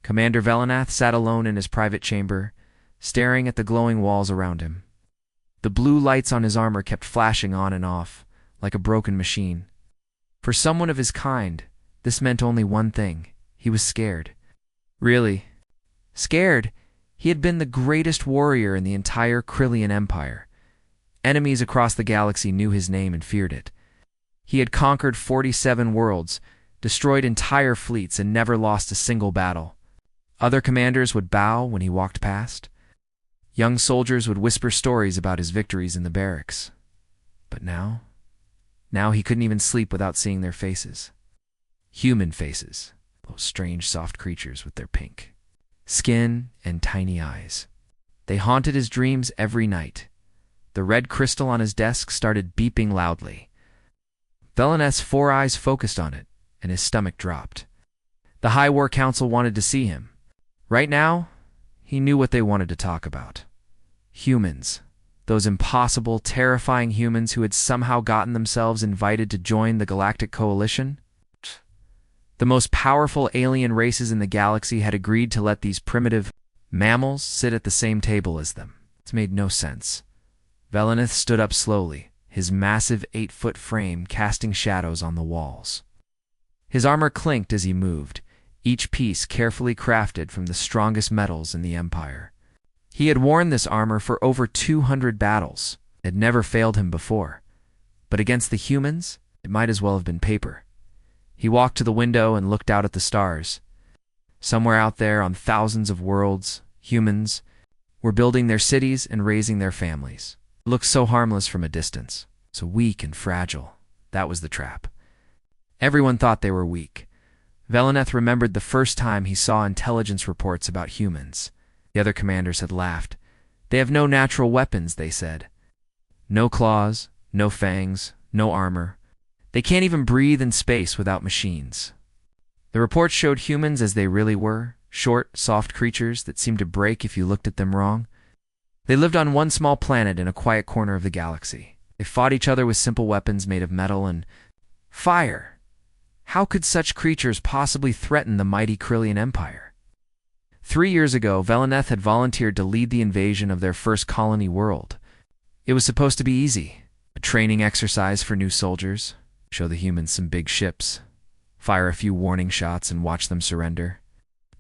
Commander Velanath sat alone in his private chamber, staring at the glowing walls around him. The blue lights on his armor kept flashing on and off, like a broken machine. For someone of his kind, this meant only one thing. He was scared. Really? Scared? He had been the greatest warrior in the entire Krillian Empire. Enemies across the galaxy knew his name and feared it. He had conquered 47 worlds, destroyed entire fleets, and never lost a single battle. Other commanders would bow when he walked past. Young soldiers would whisper stories about his victories in the barracks. But now he couldn't even sleep without seeing their faces. Human faces, those strange soft creatures with their pink skin and tiny eyes. They haunted his dreams every night. The red crystal on his desk started beeping loudly. Velanath's 4 eyes focused on it, and his stomach dropped. The High War Council wanted to see him. Right now, he knew what they wanted to talk about. Humans. Those impossible, terrifying humans who had somehow gotten themselves invited to join the Galactic Coalition. The most powerful alien races in the galaxy had agreed to let these primitive mammals sit at the same table as them. It made no sense. Velanath stood up slowly, his massive 8-foot frame casting shadows on the walls. His armor clinked as he moved, each piece carefully crafted from the strongest metals in the Empire. He had worn this armor for over 200 battles. It had never failed him before. But against the humans, it might as well have been paper. He walked to the window and looked out at the stars. Somewhere out there on thousands of worlds, humans were building their cities and raising their families. It looked so harmless from a distance, so weak and fragile. That was the trap. Everyone thought they were weak. Velanath remembered the first time he saw intelligence reports about humans. The other commanders had laughed. They have no natural weapons, they said. No claws, no fangs, no armor. They can't even breathe in space without machines. The reports showed humans as they really were, short, soft creatures that seemed to break if you looked at them wrong. They lived on one small planet in a quiet corner of the galaxy. They fought each other with simple weapons made of metal and fire. How could such creatures possibly threaten the mighty Krillian Empire? 3 years ago, Velanath had volunteered to lead the invasion of their first colony world. It was supposed to be easy, a training exercise for new soldiers, show the humans some big ships, fire a few warning shots and watch them surrender.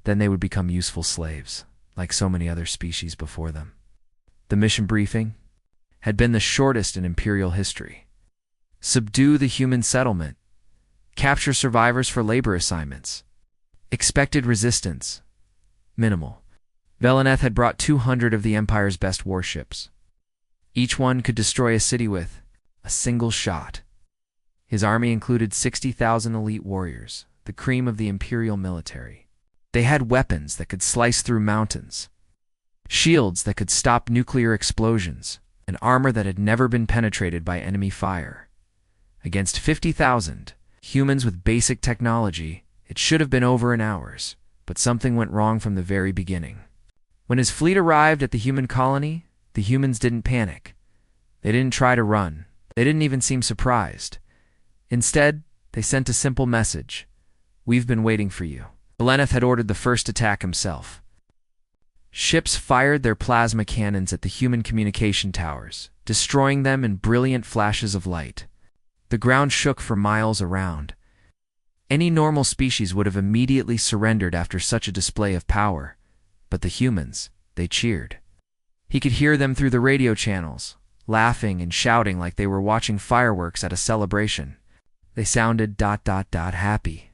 Then they would become useful slaves, like so many other species before them. The mission briefing had been the shortest in Imperial history. Subdue the human settlement. Capture survivors for labor assignments. Expected resistance. Minimal. Velanath had brought 200 of the Empire's best warships. Each one could destroy a city with a single shot. His army included 60,000 elite warriors, the cream of the Imperial military. They had weapons that could slice through mountains, shields that could stop nuclear explosions, and armor that had never been penetrated by enemy fire. Against 50,000 humans with basic technology, it should have been over in hours, but something went wrong from the very beginning. When his fleet arrived at the human colony, the humans didn't panic. They didn't try to run. They didn't even seem surprised. Instead, they sent a simple message. We've been waiting for you. Velanath had ordered the first attack himself. Ships fired their plasma cannons at the human communication towers, destroying them in brilliant flashes of light. The ground shook for miles around. Any normal species would have immediately surrendered after such a display of power. But the humans, they cheered. He could hear them through the radio channels, laughing and shouting like they were watching fireworks at a celebration. They sounded ... happy.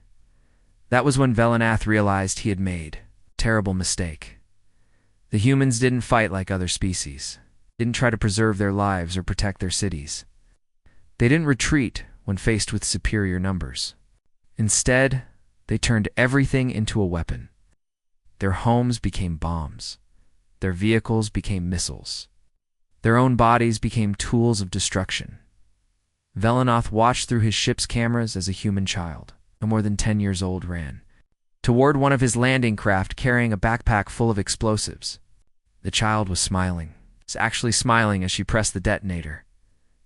That was when Velanath realized he had made a terrible mistake. The humans didn't fight like other species, didn't try to preserve their lives or protect their cities. They didn't retreat when faced with superior numbers. Instead, they turned everything into a weapon. Their homes became bombs. Their vehicles became missiles. Their own bodies became tools of destruction. Velanath watched through his ship's cameras as a human child, no more than 10 years old, ran toward one of his landing craft carrying a backpack full of explosives. The child was smiling. Was actually smiling as she pressed the detonator.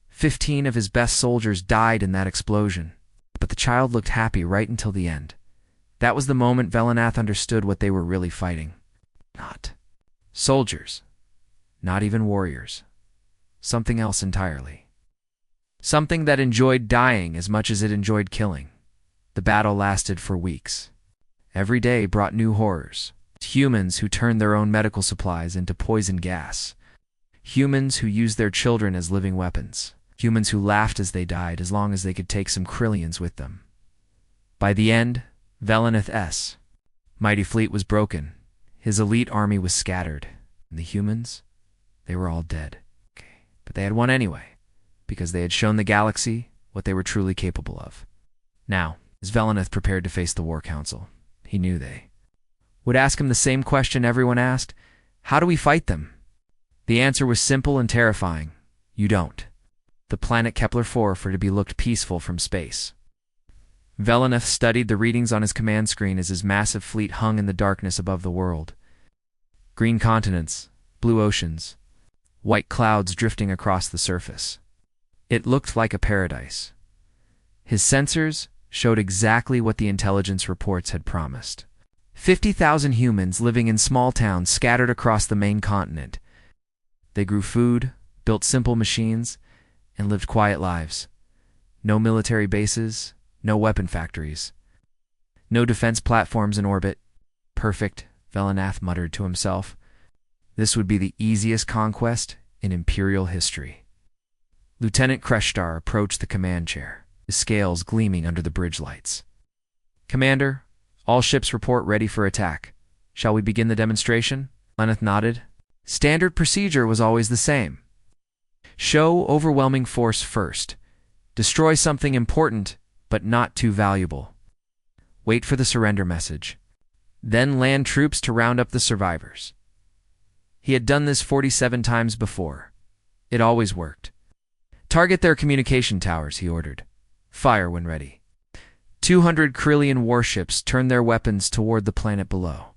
15 of his best soldiers died in that explosion, but the child looked happy right until the end. That was the moment Velanath understood what they were really fighting. Not soldiers. Not even warriors. Something else entirely. Something that enjoyed dying as much as it enjoyed killing. The battle lasted for weeks. Every day brought new horrors. Humans who turned their own medical supplies into poison gas. Humans who used their children as living weapons. Humans who laughed as they died as long as they could take some Krillians with them. By the end, Velanath's mighty fleet was broken. His elite army was scattered. And the humans, they were all dead. But they had won anyway, because they had shown the galaxy what they were truly capable of. Now, as Velanath prepared to face the War Council, he knew they would ask him the same question everyone asked: how do we fight them? The answer was simple and terrifying: you don't. The planet Kepler-4 for to be looked peaceful from space. Velanath studied the readings on his command screen as his massive fleet hung in the darkness above the world. Green continents, blue oceans, white clouds drifting across the surface. It looked like a paradise. His sensors showed exactly what the intelligence reports had promised. 50,000 humans living in small towns scattered across the main continent. They grew food, built simple machines, and lived quiet lives. No military bases, no weapon factories, no defense platforms in orbit. Perfect, Velanath muttered to himself. This would be the easiest conquest in Imperial history. Lieutenant Kreshtar approached the command chair, his scales gleaming under the bridge lights. Commander, all ships report ready for attack. Shall we begin the demonstration? Velanath nodded. Standard procedure was always the same. Show overwhelming force first. Destroy something important, but not too valuable. Wait for the surrender message. Then land troops to round up the survivors. He had done this 47 times before. It always worked. Target their communication towers, he ordered. Fire when ready. 200 Krillian warships turned their weapons toward the planet below.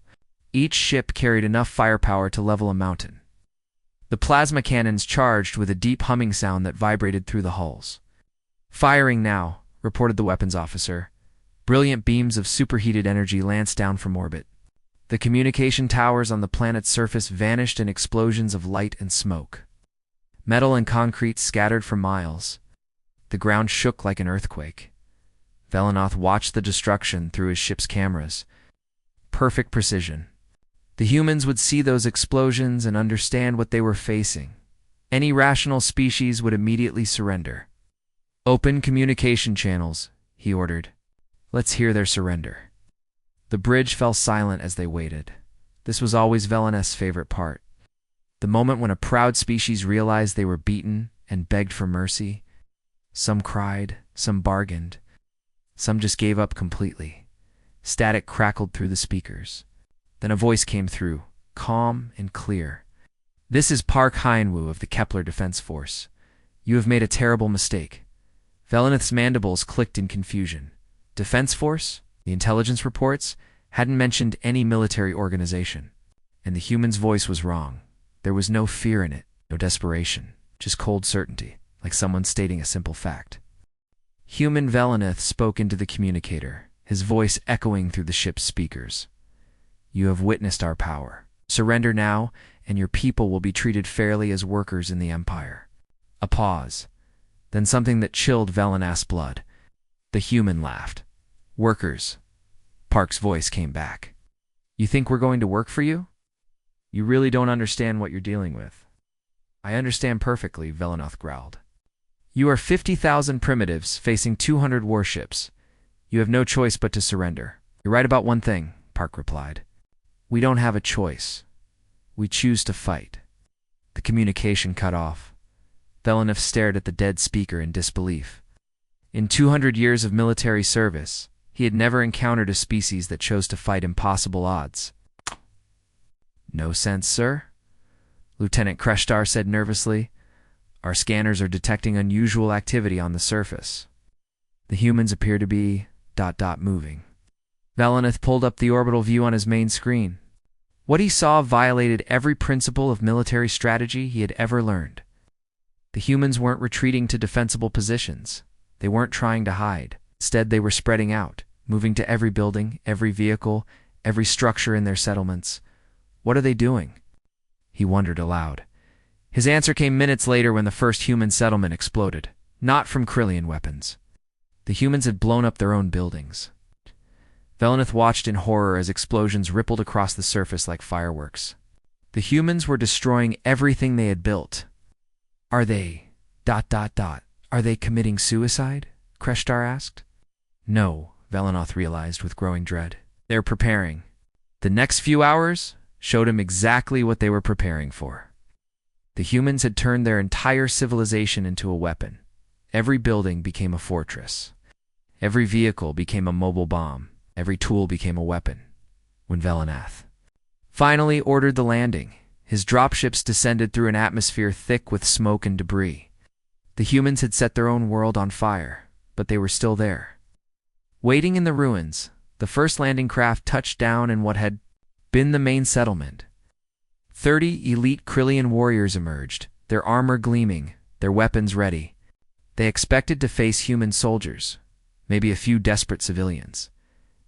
Each ship carried enough firepower to level a mountain. The plasma cannons charged with a deep humming sound that vibrated through the hulls. Firing now, reported the weapons officer. Brilliant beams of superheated energy lanced down from orbit. The communication towers on the planet's surface vanished in explosions of light and smoke. Metal and concrete scattered for miles. The ground shook like an earthquake. Velanath watched the destruction through his ship's cameras. Perfect precision. The humans would see those explosions and understand what they were facing. Any rational species would immediately surrender. Open communication channels, he ordered. Let's hear their surrender. The bridge fell silent as they waited. This was always Velanath's favorite part. The moment when a proud species realized they were beaten and begged for mercy. Some cried, some bargained, some just gave up completely. Static crackled through the speakers. Then a voice came through, calm and clear. This is Park Hyenwu of the Kepler Defense Force. You have made a terrible mistake. Velanath's mandibles clicked in confusion. Defense Force, the intelligence reports, hadn't mentioned any military organization. And the human's voice was wrong. There was no fear in it, no desperation, just cold certainty, like someone stating a simple fact. Human Velanath spoke into the communicator, his voice echoing through the ship's speakers. You have witnessed our power. Surrender now, and your people will be treated fairly as workers in the Empire. A pause, then something that chilled Velanath's blood. The human laughed. Workers. Park's voice came back. You think we're going to work for you? You really don't understand what you're dealing with. I understand perfectly, Velanath growled. You are 50,000 primitives facing 200 warships. You have no choice but to surrender. You're right about one thing, Park replied. We don't have a choice. We choose to fight. The communication cut off. Velanath stared at the dead speaker in disbelief. In 200 years of military service, he had never encountered a species that chose to fight impossible odds. No sense, sir? Lieutenant Kreshtar said nervously. Our scanners are detecting unusual activity on the surface. The humans appear to be ... moving. Velanath pulled up the orbital view on his main screen. What he saw violated every principle of military strategy he had ever learned. The humans weren't retreating to defensible positions. They weren't trying to hide. Instead, they were spreading out, moving to every building, every vehicle, every structure in their settlements. What are they doing? He wondered aloud. His answer came minutes later when the first human settlement exploded, not from Krillian weapons. The humans had blown up their own buildings. Velenith watched in horror as explosions rippled across the surface like fireworks. The humans were destroying everything they had built. Are they... Are they committing suicide? Kreshtar asked. No, Velenoth realized with growing dread. They're preparing. The next few hours showed him exactly what they were preparing for. The humans had turned their entire civilization into a weapon. Every building became a fortress. Every vehicle became a mobile bomb. Every tool became a weapon. When Velenoth finally ordered the landing, his dropships descended through an atmosphere thick with smoke and debris. The humans had set their own world on fire, but they were still there. Waiting in the ruins, the first landing craft touched down in what had been the main settlement. 30 elite Krillian warriors emerged, their armor gleaming, their weapons ready. They expected to face human soldiers, maybe a few desperate civilians.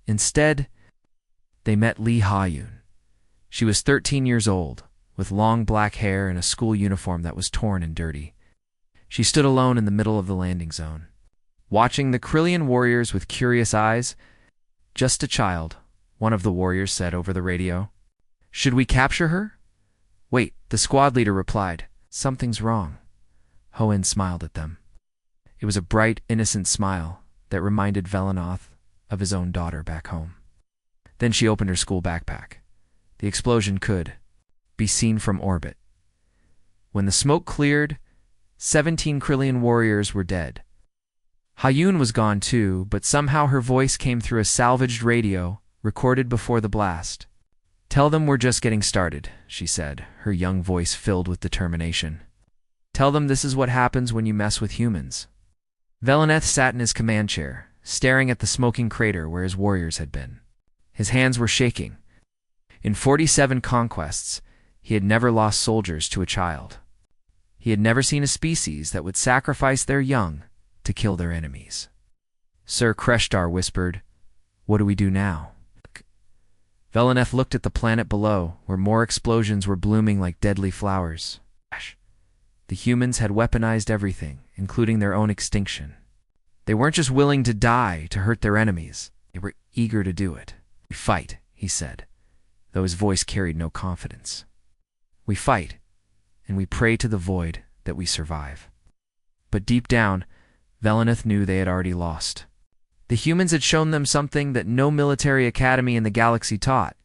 Instead, they met Lee Ha-Yun. She was 13 years old, with long black hair and a school uniform that was torn and dirty. She stood alone in the middle of the landing zone, watching the Krillian warriors with curious eyes. Just a child, one of the warriors said over the radio. Should we capture her? Wait, the squad leader replied. Something's wrong. Hoenn smiled at them. It was a bright, innocent smile that reminded Velenoth of his own daughter back home. Then she opened her school backpack. The explosion could be seen from orbit. When the smoke cleared, 17 Krillian warriors were dead. Ha-Yun was gone too, but somehow her voice came through a salvaged radio, recorded before the blast. Tell them we're just getting started, she said, her young voice filled with determination. Tell them this is what happens when you mess with humans. Velenoth sat in his command chair, staring at the smoking crater where his warriors had been. His hands were shaking. In 47 conquests, he had never lost soldiers to a child. He had never seen a species that would sacrifice their young to kill their enemies. Sir Kreshtar whispered, What do we do now? Velenoth looked at the planet below, where more explosions were blooming like deadly flowers. The humans had weaponized everything, including their own extinction. They weren't just willing to die to hurt their enemies. They were eager to do it. We fight, he said, though his voice carried no confidence. We fight, and we pray to the void that we survive. But deep down, Velenoth knew they had already lost. The humans had shown them something that no military academy in the galaxy taught.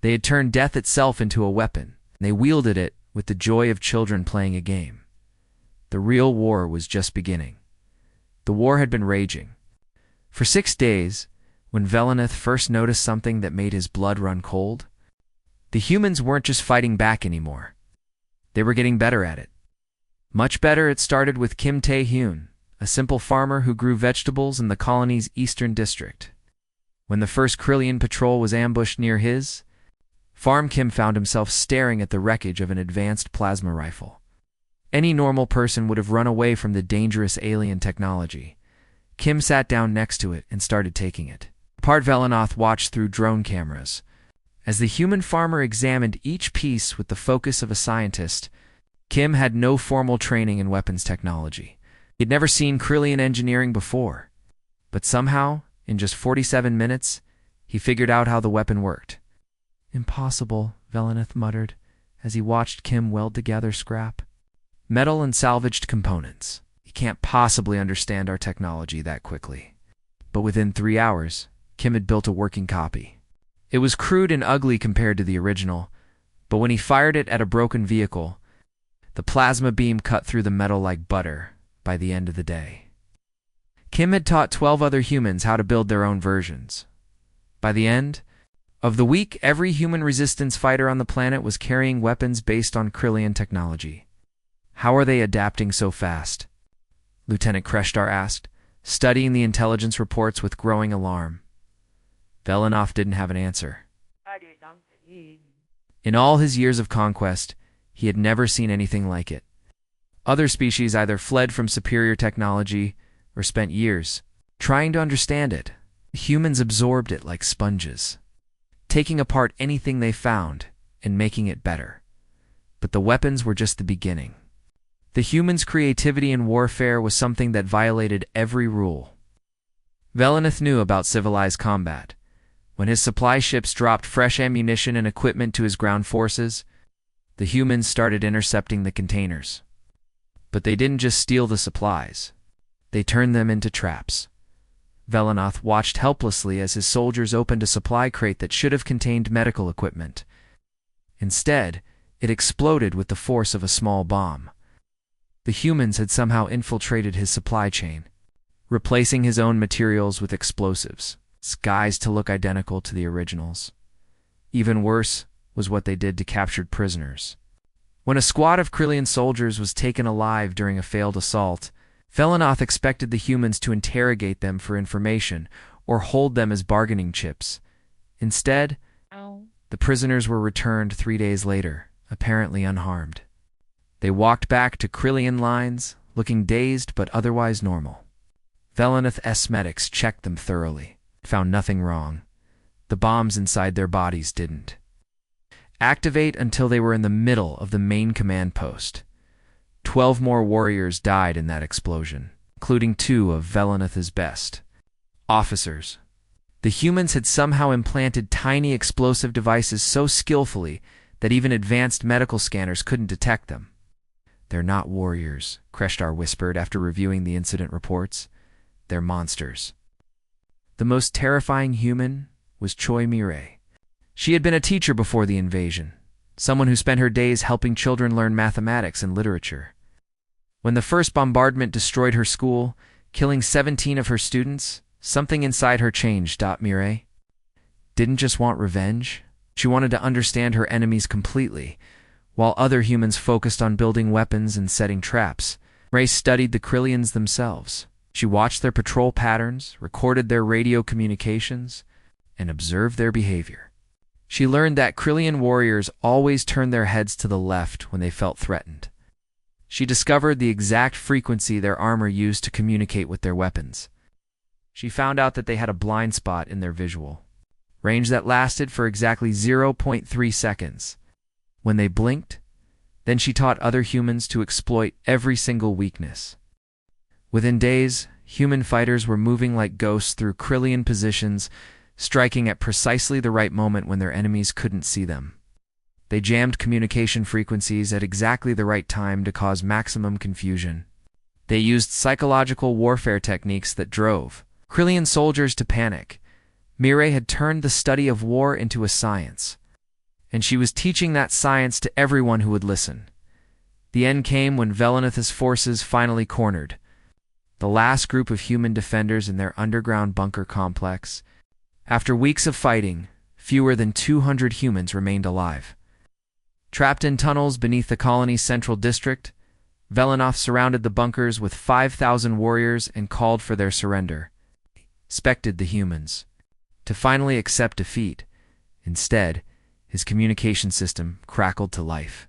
They had turned death itself into a weapon, and they wielded it with the joy of children playing a game. The real war was just beginning. The war had been raging. For 6 days, when Velenoth first noticed something that made his blood run cold, the humans weren't just fighting back anymore. They were getting better at it. Much better. It started with Kim Tae-hyun, a simple farmer who grew vegetables in the colony's eastern district. When the first Krillian patrol was ambushed near his farm, Kim found himself staring at the wreckage of an advanced plasma rifle. Any normal person would have run away from the dangerous alien technology. Kim sat down next to it and started taking it. Part Velenoth watched through drone cameras. As the human farmer examined each piece with the focus of a scientist, Kim had no formal training in weapons technology. He'd never seen Krillian engineering before. But somehow, in just 47 minutes, he figured out how the weapon worked. Impossible, Velenoth muttered, as he watched Kim weld together scrap, metal and salvaged components. He can't possibly understand our technology that quickly. But within 3 hours, Kim had built a working copy. It was crude and ugly compared to the original, but when he fired it at a broken vehicle, the plasma beam cut through the metal like butter by the end of the day. Kim had taught 12 other humans how to build their own versions. By the end of the week, every human resistance fighter on the planet was carrying weapons based on Krillian technology. How are they adapting so fast? Lieutenant Kreshtar asked, studying the intelligence reports with growing alarm. Velenoth didn't have an answer. In all his years of conquest, he had never seen anything like it. Other species either fled from superior technology or spent years trying to understand it. Humans absorbed it like sponges, taking apart anything they found and making it better. But the weapons were just the beginning. The humans' creativity in warfare was something that violated every rule. Velenith knew about civilized combat. When his supply ships dropped fresh ammunition and equipment to his ground forces, the humans started intercepting the containers. But they didn't just steal the supplies. They turned them into traps. Velenoth watched helplessly as his soldiers opened a supply crate that should have contained medical equipment. Instead, it exploded with the force of a small bomb. The humans had somehow infiltrated his supply chain, replacing his own materials with explosives, disguised to look identical to the originals. Even worse was what they did to captured prisoners. When a squad of Krillian soldiers was taken alive during a failed assault, Velenoth expected the humans to interrogate them for information or hold them as bargaining chips. Instead, the prisoners were returned 3 days later, apparently unharmed. They walked back to Krillian lines, looking dazed but otherwise normal. Velenoth's medics checked them thoroughly, found nothing wrong. The bombs inside their bodies didn't activate until they were in the middle of the main command post. 12 more warriors died in that explosion, including 2 of Velenoth's best officers. The humans had somehow implanted tiny explosive devices so skillfully that even advanced medical scanners couldn't detect them. "They're not warriors," Kreshtar whispered after reviewing the incident reports. "They're monsters." The most terrifying human was Choi Mireille. She had been a teacher before the invasion, someone who spent her days helping children learn mathematics and literature. When the first bombardment destroyed her school, killing 17 of her students, something inside her changed. Mireille didn't just want revenge. She wanted to understand her enemies completely. While other humans focused on building weapons and setting traps, Mireille studied the Krillians themselves. She watched their patrol patterns, recorded their radio communications, and observed their behavior. She learned that Krillian warriors always turned their heads to the left when they felt threatened. She discovered the exact frequency their armor used to communicate with their weapons. She found out that they had a blind spot in their visual range that lasted for exactly 0.3 seconds. When they blinked, then she taught other humans to exploit every single weakness. Within days, human fighters were moving like ghosts through Krillian positions, striking at precisely the right moment when their enemies couldn't see them. They jammed communication frequencies at exactly the right time to cause maximum confusion. They used psychological warfare techniques that drove Krillian soldiers to panic. Mireille had turned the study of war into a science, and she was teaching that science to everyone who would listen. The end came when Velenoth's forces finally cornered the last group of human defenders in their underground bunker complex. After weeks of fighting, fewer than 200 humans remained alive. Trapped in tunnels beneath the colony's central district, Velenoth surrounded the bunkers with 5,000 warriors and called for their surrender. He expected the humans to finally accept defeat. Instead, his communication system crackled to life.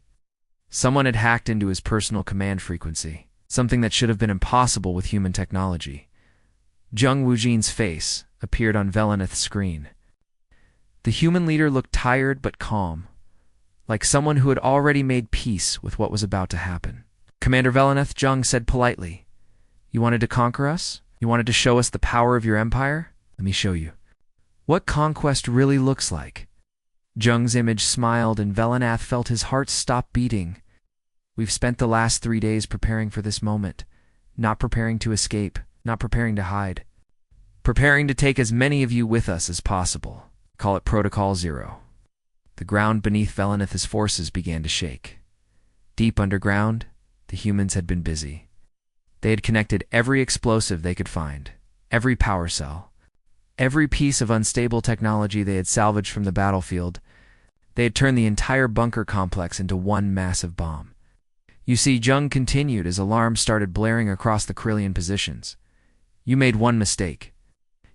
Someone had hacked into his personal command frequency, something that should have been impossible with human technology. Zheng Wujin's face appeared on Velenoth's screen. The human leader looked tired but calm, like someone who had already made peace with what was about to happen. "Commander Velenoth," Zheng said politely, "you wanted to conquer us? You wanted to show us the power of your empire? Let me show you what conquest really looks like." Zheng's image smiled, and Velenoth felt his heart stop beating. "We've spent the last 3 days preparing for this moment, not preparing to escape, not preparing to hide. Preparing to take as many of you with us as possible. Call it Protocol Zero." The ground beneath Velenoth's forces began to shake. Deep underground, the humans had been busy. They had connected every explosive they could find, every power cell, every piece of unstable technology they had salvaged from the battlefield. They had turned the entire bunker complex into one massive bomb. "You see," Zheng continued as alarms started blaring across the Krillian positions, "you made one mistake.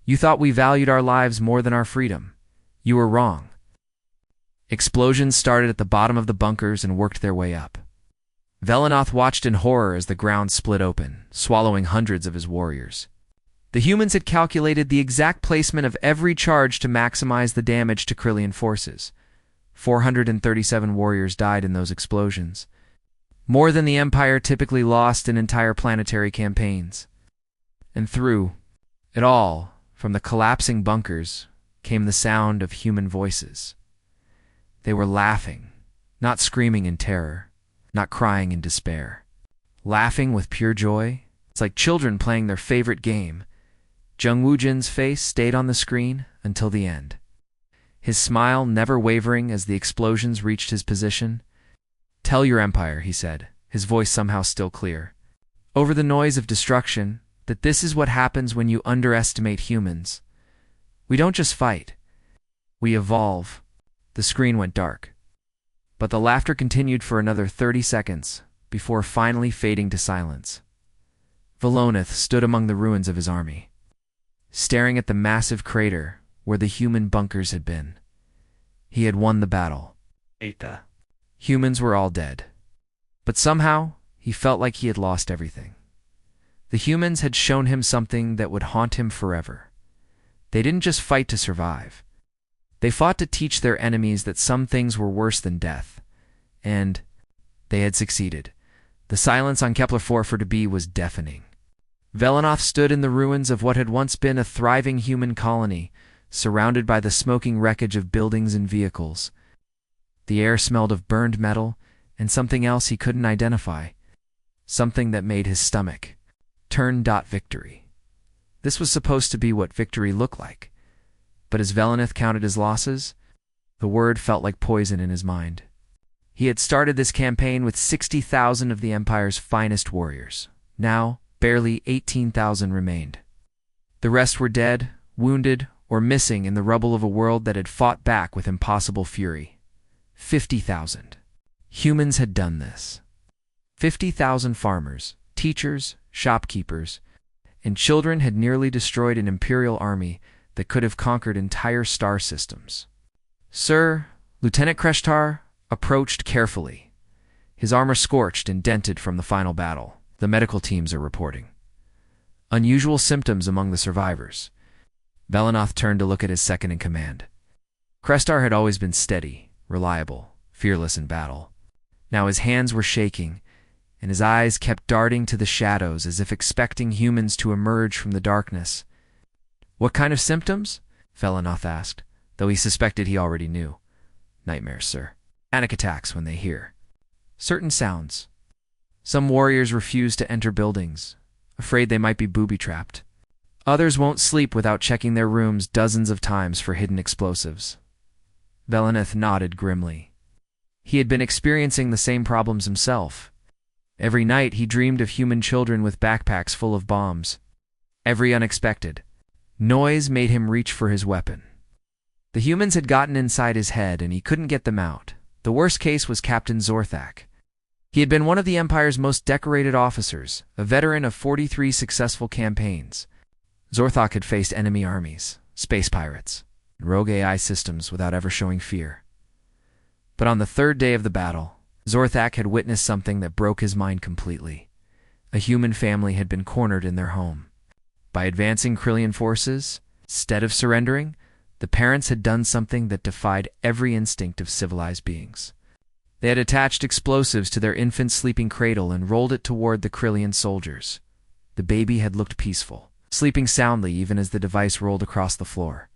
You thought we valued our lives more than our freedom. You were wrong." Explosions started at the bottom of the bunkers and worked their way up. Velenoth watched in horror as the ground split open, swallowing hundreds of his warriors. The humans had calculated the exact placement of every charge to maximize the damage to Krillian forces. 437 warriors died in those explosions, more than the Empire typically lost in entire planetary campaigns. And through it all, from the collapsing bunkers, came the sound of human voices. They were laughing, not screaming in terror, not crying in despair. Laughing with pure joy. It's like children playing their favorite game. Jung Woo-jin's face stayed on the screen until the end, his smile never wavering as the explosions reached his position. "Tell your Empire," he said, his voice somehow still clear, over the noise of destruction, "that this is what happens when you underestimate humans. We don't just fight. We evolve." The screen went dark, but the laughter continued for another 30 seconds before finally fading to silence. Volonith stood among the ruins of his army, staring at the massive crater where the human bunkers had been. He had won the battle. The humans were all dead. But somehow, he felt like he had lost everything. The humans had shown him something that would haunt him forever. They didn't just fight to survive. They fought to teach their enemies that some things were worse than death. And they had succeeded. The silence on Kepler-4 was deafening. Velenoth stood in the ruins of what had once been a thriving human colony, surrounded by the smoking wreckage of buildings and vehicles. The air smelled of burned metal and something else he couldn't identify, something that made his stomach turn. Victory. This was supposed to be what victory looked like. But as Velenoth counted his losses, the word felt like poison in his mind. He had started this campaign with 60,000 of the Empire's finest warriors. Now, barely 18,000 remained. The rest were dead, wounded, or missing in the rubble of a world that had fought back with impossible fury. 50,000. Humans had done this. 50,000 farmers, teachers, shopkeepers, and children had nearly destroyed an Imperial army that could have conquered entire star systems. Sir, Lieutenant Kreshtar approached carefully, his armor scorched and dented from the final battle. The medical teams are reporting unusual symptoms among the survivors. Velenoth turned to look at his second-in-command. Kreshtar had always been steady, reliable, fearless in battle. Now his hands were shaking, and his eyes kept darting to the shadows as if expecting humans to emerge from the darkness. "What kind of symptoms?" Velenoth asked, though he suspected he already knew. "Nightmares, sir. Panic attacks when they hear certain sounds. Some warriors refuse to enter buildings, afraid they might be booby-trapped. Others won't sleep without checking their rooms dozens of times for hidden explosives." Velenoth nodded grimly. He had been experiencing the same problems himself. Every night he dreamed of human children with backpacks full of bombs. Every unexpected noise made him reach for his weapon. The humans had gotten inside his head and he couldn't get them out. The worst case was Captain Zorthak. He had been one of the Empire's most decorated officers, a veteran of 43 successful campaigns. Zorthak had faced enemy armies, space pirates, and rogue AI systems without ever showing fear. But on the third day of the battle, Zorthak had witnessed something that broke his mind completely. A human family had been cornered in their home. By advancing Krillian forces, instead of surrendering, the parents had done something that defied every instinct of civilized beings. They had attached explosives to their infant sleeping cradle and rolled it toward the Krillian soldiers. The baby had looked peaceful, sleeping soundly even as the device rolled across the floor.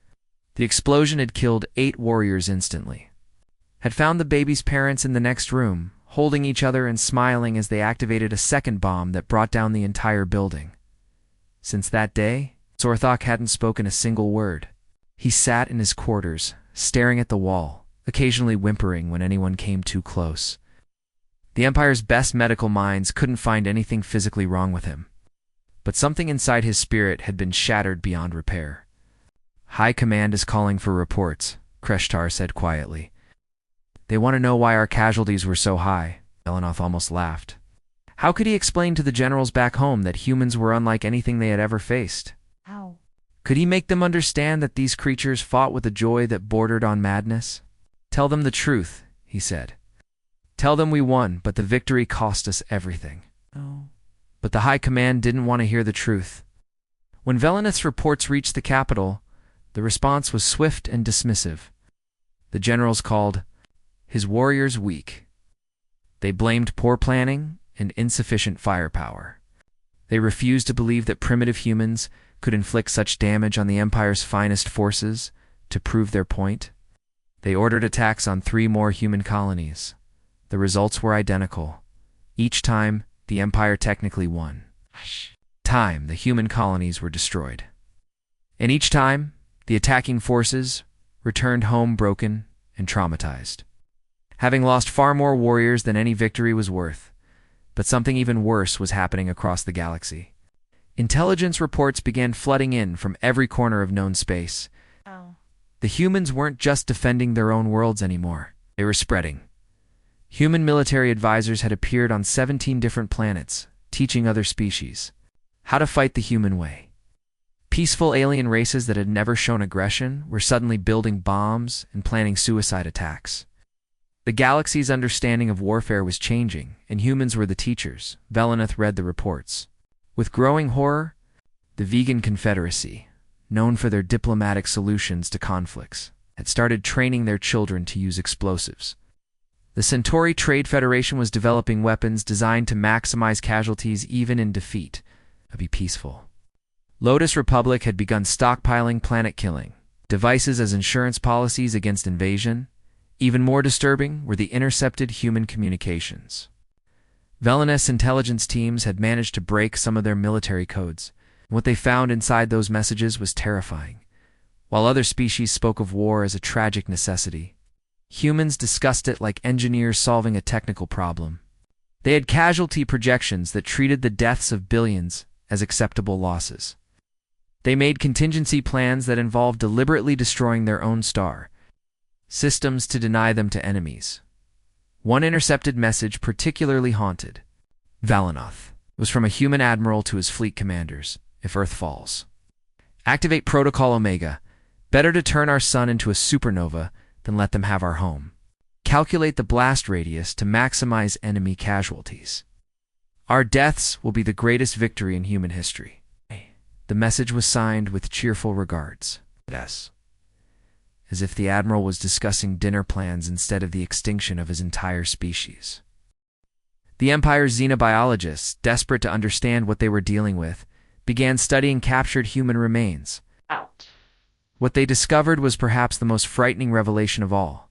The explosion had killed 8 warriors instantly. Had found the baby's parents in the next room, holding each other and smiling as they activated a second bomb that brought down the entire building. Since that day, Zorthak hadn't spoken a single word. He sat in his quarters, staring at the wall, occasionally whimpering when anyone came too close. The Empire's best medical minds couldn't find anything physically wrong with him. But something inside his spirit had been shattered beyond repair. "High Command is calling for reports," Kreshtar said quietly. "They want to know why our casualties were so high." Velenoth almost laughed. How could he explain to the generals back home that humans were unlike anything they had ever faced? How? Could he make them understand that these creatures fought with a joy that bordered on madness? "Tell them the truth," he said. "Tell them we won, but the victory cost us everything." No. But the High Command didn't want to hear the truth. When Veleneth's reports reached the capital, the response was swift and dismissive. The generals called his warriors weak. They blamed poor planning and insufficient firepower. They refused to believe that primitive humans could inflict such damage on the Empire's finest forces to prove their point. They ordered attacks on 3 more human colonies. The results were identical. Each time, the Empire technically won. The human colonies were destroyed. And each time, the attacking forces returned home broken and traumatized, having lost far more warriors than any victory was worth. But something even worse was happening across the galaxy. Intelligence reports began flooding in from every corner of known space. The humans weren't just defending their own worlds anymore. They were spreading. Human military advisors had appeared on 17 different planets, teaching other species how to fight the human way. Peaceful alien races that had never shown aggression were suddenly building bombs and planning suicide attacks. The galaxy's understanding of warfare was changing, and humans were the teachers. Veleneth read the reports. With growing horror, the Vegan Confederacy, known for their diplomatic solutions to conflicts, had started training their children to use explosives. The Centauri Trade Federation was developing weapons designed to maximize casualties even in defeat. Be peaceful. Lotus Republic had begun stockpiling planet-killing devices as insurance policies against invasion. Even more disturbing were the intercepted human communications. Veleneth's intelligence teams had managed to break some of their military codes. What they found inside those messages was terrifying. While other species spoke of war as a tragic necessity, humans discussed it like engineers solving a technical problem. They had casualty projections that treated the deaths of billions as acceptable losses. They made contingency plans that involved deliberately destroying their own star systems to deny them to enemies. One intercepted message particularly haunted Veleneth. It was from a human admiral to his fleet commanders. If Earth falls, activate Protocol Omega. Better to turn our sun into a supernova than let them have our home. Calculate the blast radius to maximize enemy casualties. Our deaths will be the greatest victory in human history. The message was signed with cheerful regards. Yes. As if the admiral was discussing dinner plans instead of the extinction of his entire species. The Empire's xenobiologists, desperate to understand what they were dealing with, began studying captured human remains. What they discovered was perhaps the most frightening revelation of all.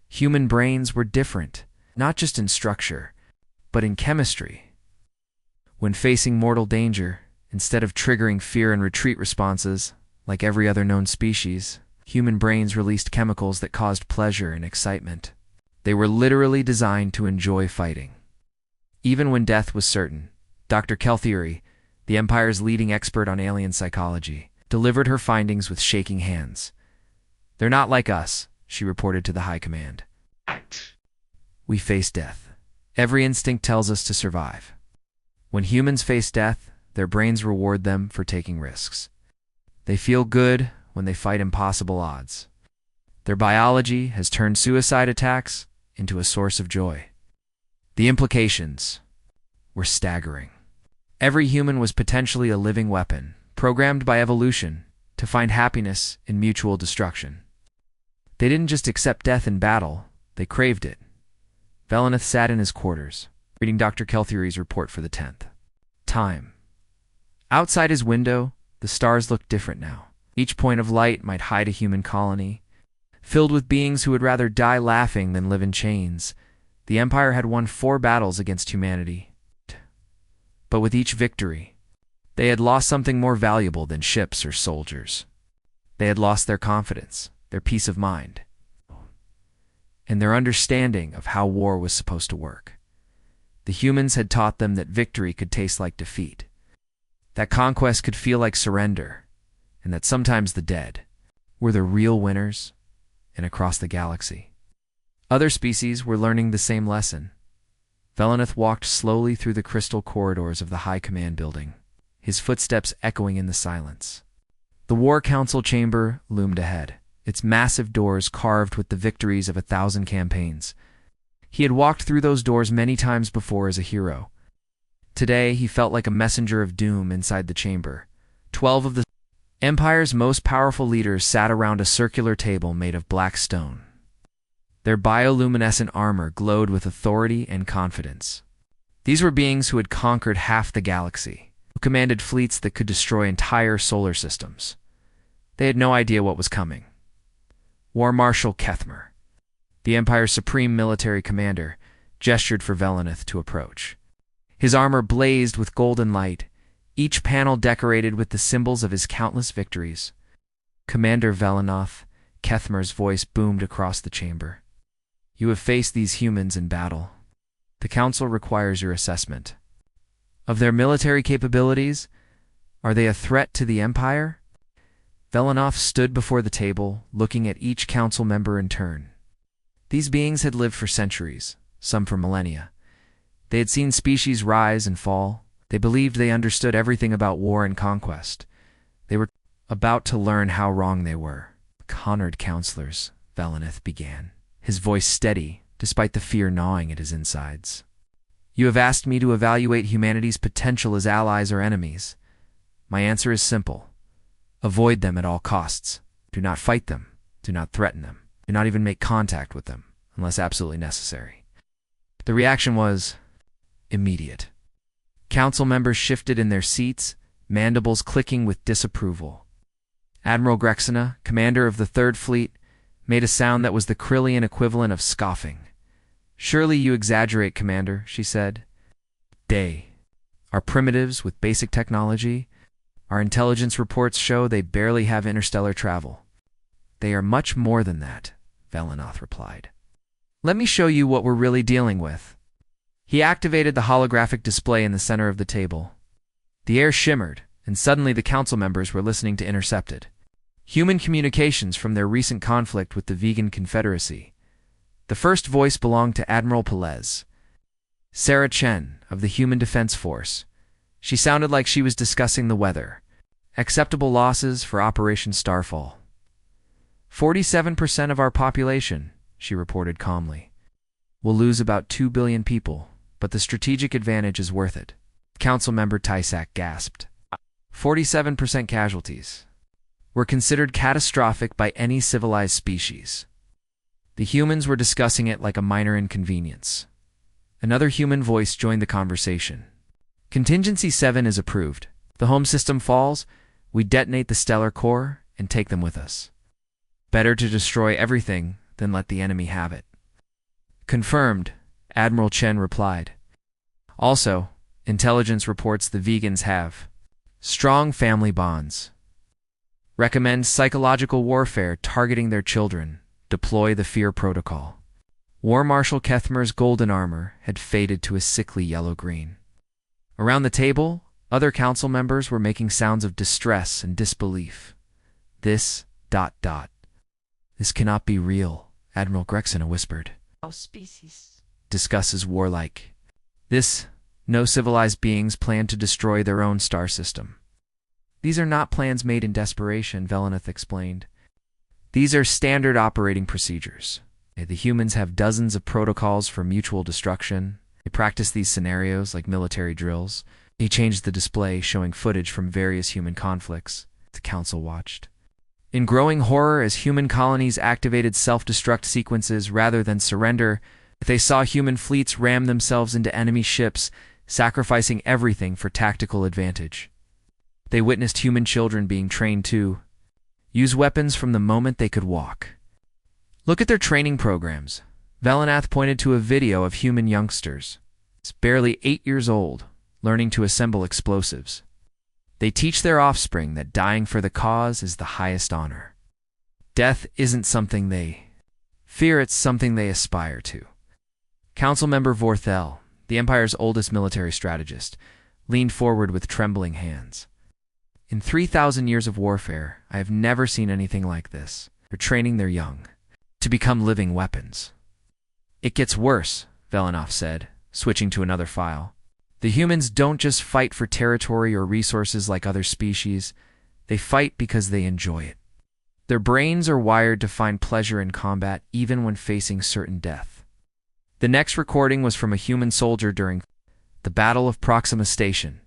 Human brains were different, not just in structure, but in chemistry. When facing mortal danger, instead of triggering fear and retreat responses, like every other known species, human brains released chemicals that caused pleasure and excitement. They were literally designed to enjoy fighting. Even when death was certain, Dr. Kelthiri, the Empire's leading expert on alien psychology, delivered her findings with shaking hands. "They're not like us," she reported to the High Command. "We face death. Every instinct tells us to survive. When humans face death, their brains reward them for taking risks. They feel good when they fight impossible odds. Their biology has turned suicide attacks into a source of joy." The implications were staggering. Every human was potentially a living weapon, programmed by evolution to find happiness in mutual destruction. They didn't just accept death in battle, they craved it. Veleneth sat in his quarters, reading Dr. Kelthiri's report for the 10th time. Outside his window, the stars looked different now. Each point of light might hide a human colony, filled with beings who would rather die laughing than live in chains. The Empire had won 4 battles against humanity. But with each victory, they had lost something more valuable than ships or soldiers. They had lost their confidence, their peace of mind, and their understanding of how war was supposed to work. The humans had taught them that victory could taste like defeat, that conquest could feel like surrender, and that sometimes the dead were the real winners. And across the galaxy, other species were learning the same lesson. Veleneth walked slowly through the crystal corridors of the High Command building, his footsteps echoing in the silence. The War Council chamber loomed ahead, its massive doors carved with the victories of 1,000 campaigns. He had walked through those doors many times before as a hero. Today, he felt like a messenger of doom inside the chamber, 12 of the Empire's most powerful leaders sat around a circular table made of black stone. Their bioluminescent armor glowed with authority and confidence. These were beings who had conquered half the galaxy, who commanded fleets that could destroy entire solar systems. They had no idea what was coming. War Marshal Kethmer, the Empire's supreme military commander, gestured for Velanath to approach. His armor blazed with golden light, each panel decorated with the symbols of his countless victories. Commander Velanath, Kethmer's voice boomed across the chamber. You have faced these humans in battle. The Council requires your assessment. Of their military capabilities, are they a threat to the Empire? Velanath stood before the table, looking at each council member in turn. These beings had lived for centuries, some for millennia. They had seen species rise and fall. They believed they understood everything about war and conquest. They were about to learn how wrong they were. Honored counselors, Velanath began, his voice steady, despite the fear gnawing at his insides. You have asked me to evaluate humanity's potential as allies or enemies. My answer is simple. Avoid them at all costs. Do not fight them. Do not threaten them. Do not even make contact with them, unless absolutely necessary. The reaction was immediate. Council members shifted in their seats, mandibles clicking with disapproval. Admiral Grexina, commander of the Third Fleet, made a sound that was the Krillian equivalent of scoffing. Surely you exaggerate, Commander, she said. They are primitives with basic technology. Our intelligence reports show they barely have interstellar travel. They are much more than that, Velanath replied. Let me show you what we're really dealing with. He activated the holographic display in the center of the table. The air shimmered, and suddenly the council members were listening to intercepted human communications from their recent conflict with the Vegan Confederacy. The first voice belonged to Admiral Pelez, Sarah Chen of the Human Defense Force. She sounded like she was discussing the weather. Acceptable losses for Operation Starfall. 47% of our population, she reported calmly. We'll lose about 2 billion people, but the strategic advantage is worth it. Council member Tysak gasped. 47% casualties were considered catastrophic by any civilized species. The humans were discussing it like a minor inconvenience. Another human voice joined the conversation. Contingency 7 is approved. If the home system falls, we detonate the stellar core and take them with us. Better to destroy everything than let the enemy have it. Confirmed, Admiral Chen replied. Also, intelligence reports the vegans have strong family bonds. Recommends psychological warfare targeting their children. Deploy the fear protocol. War Marshal Kethmer's golden armor had faded to a sickly yellow-green. Around the table, other council members were making sounds of distress and disbelief. This cannot be real, Admiral Grexina whispered. Our species Discusses warlike. No civilized beings plan to destroy their own star system. These are not plans made in desperation, Velanath explained. These are standard operating procedures. The humans have dozens of protocols for mutual destruction. They practice these scenarios like military drills. He changed the display, showing footage from various human conflicts. The council watched. In growing horror as human colonies activated self-destruct sequences rather than surrender, they saw human fleets ram themselves into enemy ships, sacrificing everything for tactical advantage. They witnessed human children being trained to use weapons from the moment they could walk. Look at their training programs. Velanath pointed to a video of human youngsters, barely 8 years old, learning to assemble explosives. They teach their offspring that dying for the cause is the highest honor. Death isn't something they fear, it's something they aspire to. Councilmember Vorthel, the Empire's oldest military strategist, leaned forward with trembling hands. In 3,000 years of warfare, I have never seen anything like this. They're training their young to become living weapons. It gets worse, Velanath said, switching to another file. The humans don't just fight for territory or resources like other species. They fight because they enjoy it. Their brains are wired to find pleasure in combat even when facing certain death. The next recording was from a human soldier during the Battle of Proxima Station.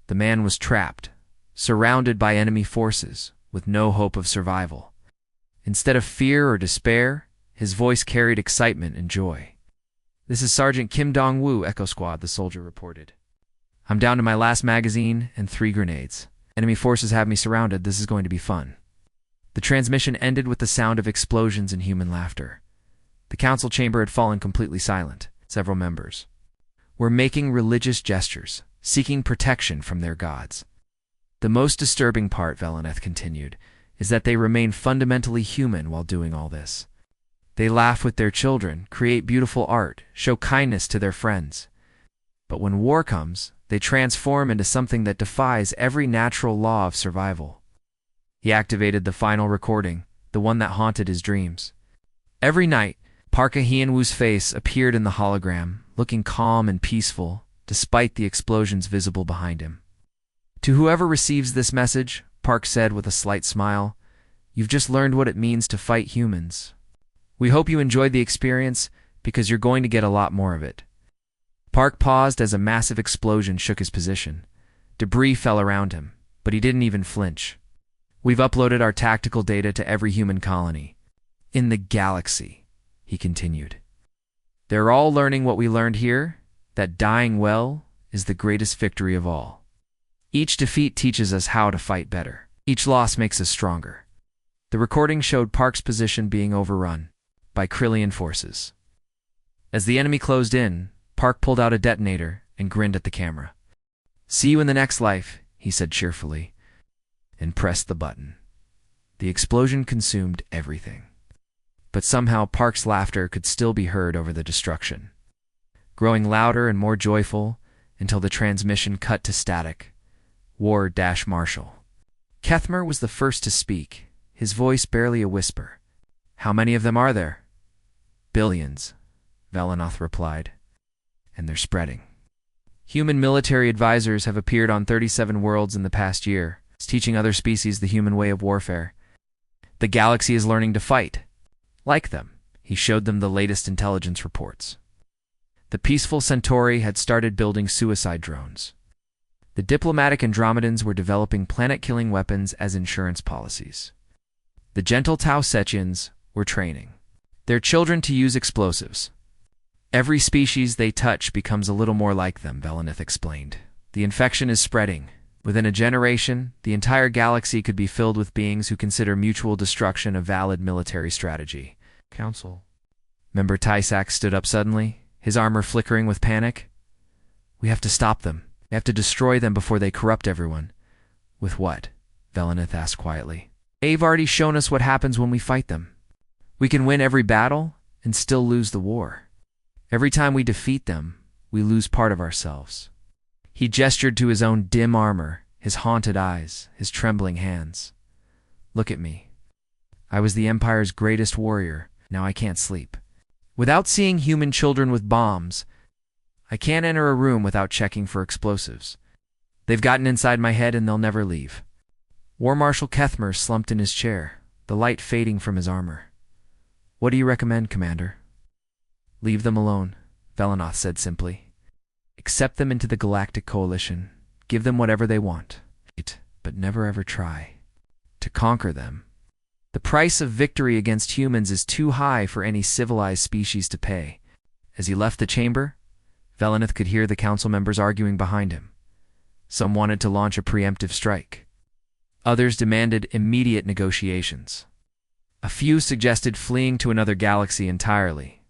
The man was trapped, surrounded by enemy forces, with no hope of survival. Instead of fear or despair, his voice carried excitement and joy. "This is Sergeant Kim Dong-woo, Echo Squad," the soldier reported. "I'm down to my last magazine and 3 grenades. Enemy forces have me surrounded. This is going to be fun." The transmission ended with the sound of explosions and human laughter. The council chamber had fallen completely silent. Several members were making religious gestures, seeking protection from their gods. "The most disturbing part," Veleneth continued, "is that they remain fundamentally human while doing all this. They laugh with their children, create beautiful art, show kindness to their friends. But when war comes, they transform into something that defies every natural law of survival." He activated the final recording, the one that haunted his dreams. Every night, Park Hyun-woo's face appeared in the hologram, looking calm and peaceful, despite the explosions visible behind him. "To whoever receives this message," Park said with a slight smile, "you've just learned what it means to fight humans. We hope you enjoyed the experience, because you're going to get a lot more of it." Park paused as a massive explosion shook his position. Debris fell around him, but he didn't even flinch. "We've uploaded our tactical data to every human colony in the galaxy," he continued. "They're all learning what we learned here, that dying well is the greatest victory of all. Each defeat teaches us how to fight better. Each loss makes us stronger." The recording showed Park's position being overrun by Krillian forces. As the enemy closed in, Park pulled out a detonator and grinned at the camera. "See you in the next life," he said cheerfully, and pressed the button. The explosion consumed everything. But somehow Park's laughter could still be heard over the destruction, growing louder and more joyful until the transmission cut to static. War-Marshal Kethmer was the first to speak, his voice barely a whisper. "How many of them are there?" "Billions," Velenoth replied. "And they're spreading. Human military advisors have appeared on 37 worlds in the past year, teaching other species the human way of warfare. The galaxy is learning to fight. Like them." He showed them the latest intelligence reports. The peaceful Centauri had started building suicide drones. The diplomatic Andromedans were developing planet-killing weapons as insurance policies. The gentle Tau Setchians were training their children to use explosives. "Every species they touch becomes a little more like them," Veleneth explained. "The infection is spreading. Within a generation, the entire galaxy could be filled with beings who consider mutual destruction a valid military strategy." "Council." Member Tysak stood up suddenly, his armor flickering with panic. "We have to stop them. We have to destroy them before they corrupt everyone." "With what?" Veleneth asked quietly. "They've already shown us what happens when we fight them. We can win every battle and still lose the war. Every time we defeat them, we lose part of ourselves." He gestured to his own dim armor, his haunted eyes, his trembling hands. "Look at me. I was the Empire's greatest warrior. Now I can't sleep. Without seeing human children with bombs, I can't enter a room without checking for explosives. They've gotten inside my head and they'll never leave." War Marshal Kethmer slumped in his chair, the light fading from his armor. "What do you recommend, Commander?" "Leave them alone," Velenoth said simply. "Accept them into the Galactic Coalition. Give them whatever they want. But never ever try to conquer them. The price of victory against humans is too high for any civilized species to pay." As he left the chamber, Veleneth could hear the council members arguing behind him. Some wanted to launch a preemptive strike. Others demanded immediate negotiations. A few suggested fleeing to another galaxy entirely,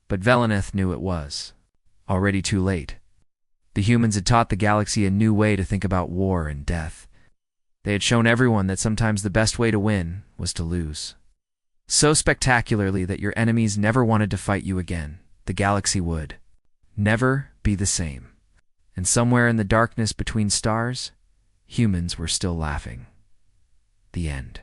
but Veleneth knew it was already too late. The humans had taught the galaxy a new way to think about war and death. They had shown everyone that sometimes the best way to win was to lose. So spectacularly that your enemies never wanted to fight you again, the galaxy would never be the same. And somewhere in the darkness between stars, humans were still laughing. The end.